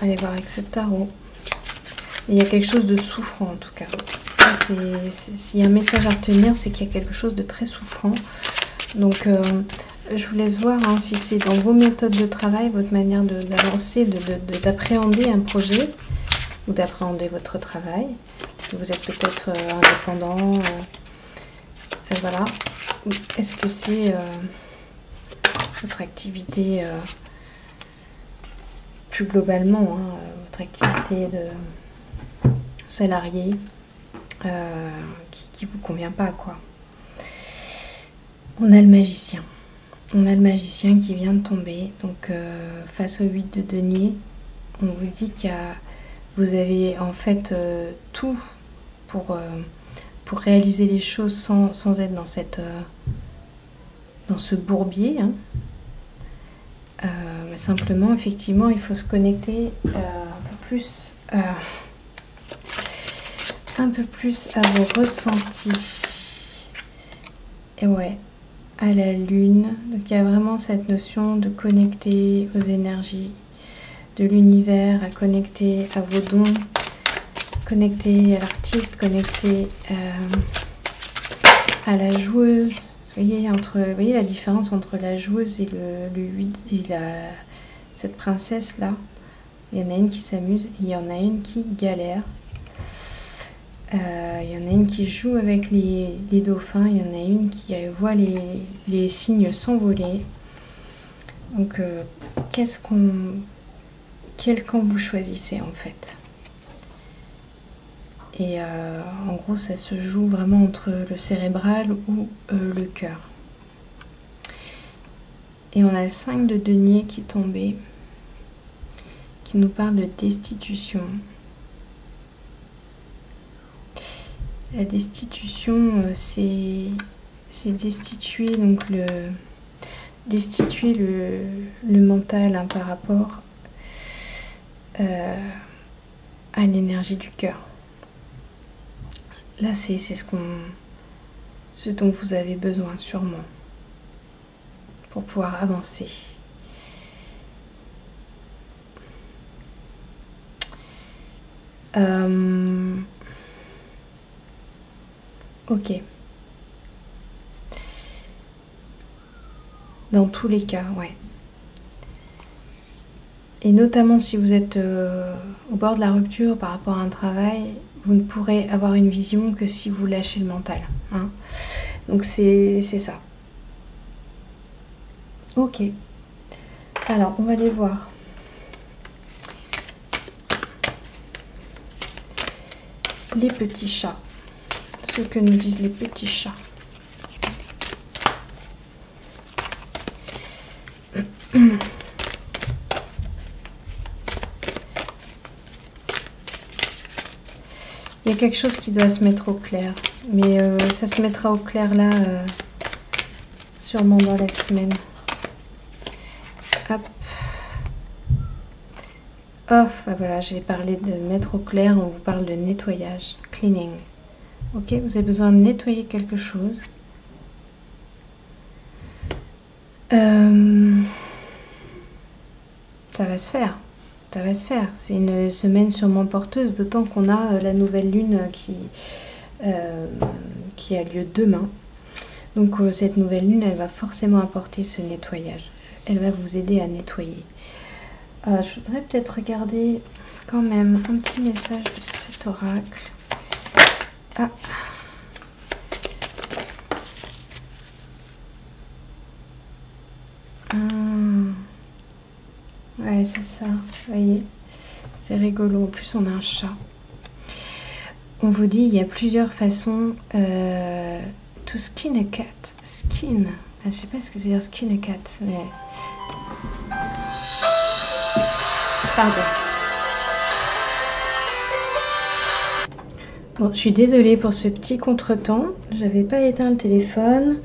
allez voir avec ce tarot. Il y a quelque chose de souffrant en tout cas. Ça, s'il y a un message à retenir, c'est qu'il y a quelque chose de très souffrant. Donc, je vous laisse voir si c'est dans vos méthodes de travail, votre manière d'avancer, d'appréhender un projet ou d'appréhender votre travail. Vous êtes peut-être indépendant, voilà. Est-ce que c'est votre activité plus globalement, votre activité de salarié qui vous convient pas, quoi. On a le magicien. On a le magicien qui vient de tomber. Donc face au 8 de denier, on vous dit que vous avez en fait tout pour réaliser les choses sans être dans ce bourbier. Mais simplement, effectivement, il faut se connecter un peu plus à vos ressentis. Et ouais, à la lune. Donc il y a vraiment cette notion de connecter aux énergies de l'univers, à connecter à vos dons, connecter à l'artiste, connecter à la joueuse. Vous voyez la différence entre la joueuse et le 8 et cette princesse là. Il y en a une qui s'amuse et il y en a une qui galère. Il y en a une qui joue avec les dauphins, il y en a une qui voit les cygnes s'envoler. Donc, quel camp vous choisissez en fait? Et en gros, ça se joue vraiment entre le cérébral ou le cœur. Et on a le 5 de denier qui est tombé, qui nous parle de destitution. La destitution, c'est destituer donc destituer le mental hein, par rapport à l'énergie du cœur. Là, c'est ce dont vous avez besoin sûrement pour pouvoir avancer. Ok. Dans tous les cas, ouais. Et notamment si vous êtes au bord de la rupture par rapport à un travail, vous ne pourrez avoir une vision que si vous lâchez le mental. Hein. Donc c'est ça. Ok. Alors, on va aller voir. Les petits chats. Ce que nous disent les petits chats. Il y a quelque chose qui doit se mettre au clair. Mais ça se mettra au clair là, sûrement dans la semaine. Hop. Off, voilà, j'ai parlé de mettre au clair, on vous parle de nettoyage, cleaning. Ok, vous avez besoin de nettoyer quelque chose. Ça va se faire. Ça va se faire. C'est une semaine sûrement porteuse, d'autant qu'on a la nouvelle lune qui a lieu demain. Donc cette nouvelle lune, elle va forcément apporter ce nettoyage. Elle va vous aider à nettoyer. Je voudrais peut-être regarder quand même un petit message de cet oracle. Ah. Ouais, c'est ça. Vous voyez, c'est rigolo. En plus, on a un chat. On vous dit, il y a plusieurs façons to skin a cat. Skin. Je sais pas ce que c'est dire skin a cat, mais... Pardon. Bon, je suis désolée pour ce petit contretemps. J'avais pas éteint le téléphone.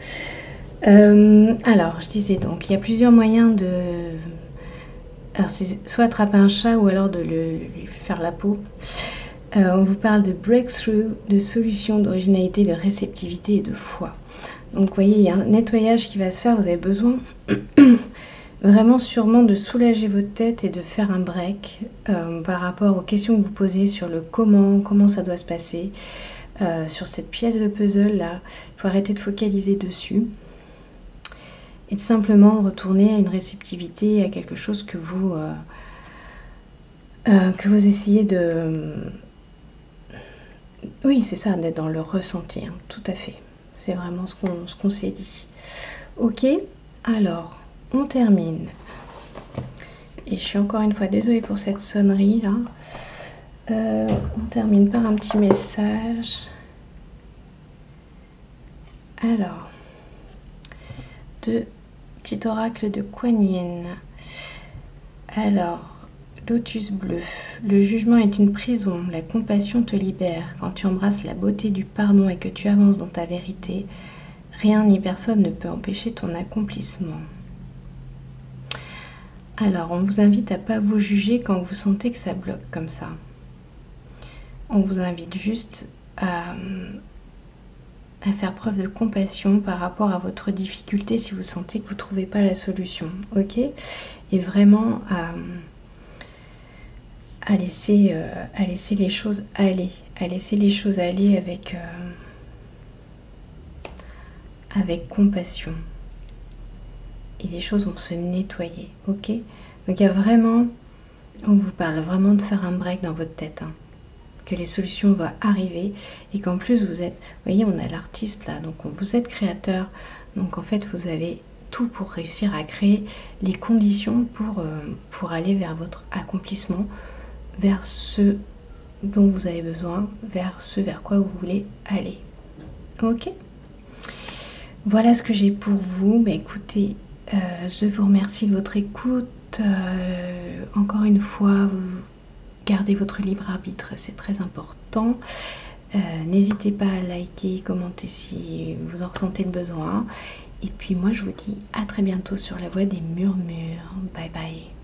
Alors, je disais donc, il y a plusieurs moyens de... Alors, c'est soit attraper un chat ou alors de lui faire la peau. On vous parle de breakthrough, de solution, d'originalité, de réceptivité et de foi. Donc, vous voyez, il y a un nettoyage qui va se faire. Vous avez besoin vraiment sûrement de soulager votre tête et de faire un break par rapport aux questions que vous posez sur le comment ça doit se passer. Sur cette pièce de puzzle là, il faut arrêter de focaliser dessus. Et de simplement retourner à une réceptivité, à quelque chose que vous essayez de... Oui, c'est ça, d'être dans le ressenti, hein, tout à fait. C'est vraiment ce qu'on s'est dit. Ok, alors, on termine. Et je suis encore une fois désolée pour cette sonnerie là. On termine par un petit message. Alors, petit oracle de Kuan Yin. Alors, lotus bleu. Le jugement est une prison. La compassion te libère. Quand tu embrasses la beauté du pardon et que tu avances dans ta vérité, rien ni personne ne peut empêcher ton accomplissement. Alors, on vous invite à ne pas vous juger quand vous sentez que ça bloque comme ça. On vous invite juste à faire preuve de compassion par rapport à votre difficulté si vous sentez que vous ne trouvez pas la solution, ok? Et vraiment à laisser les choses aller, avec compassion. Et les choses vont se nettoyer, ok? Donc il y a vraiment, on vous parle vraiment de faire un break dans votre tête, hein. Que les solutions vont arriver et qu'en plus vous êtes, vous voyez, on a l'artiste là, donc vous êtes créateur, donc en fait vous avez tout pour réussir à créer les conditions pour aller vers votre accomplissement, vers ce dont vous avez besoin, vers ce vers quoi vous voulez aller. Ok? Voilà ce que j'ai pour vous. Mais écoutez, je vous remercie de votre écoute. Encore une fois, vous gardez votre libre arbitre, c'est très important. N'hésitez pas à liker, commenter si vous en ressentez le besoin. Et puis moi, je vous dis à très bientôt sur la voie des murmures. Bye bye.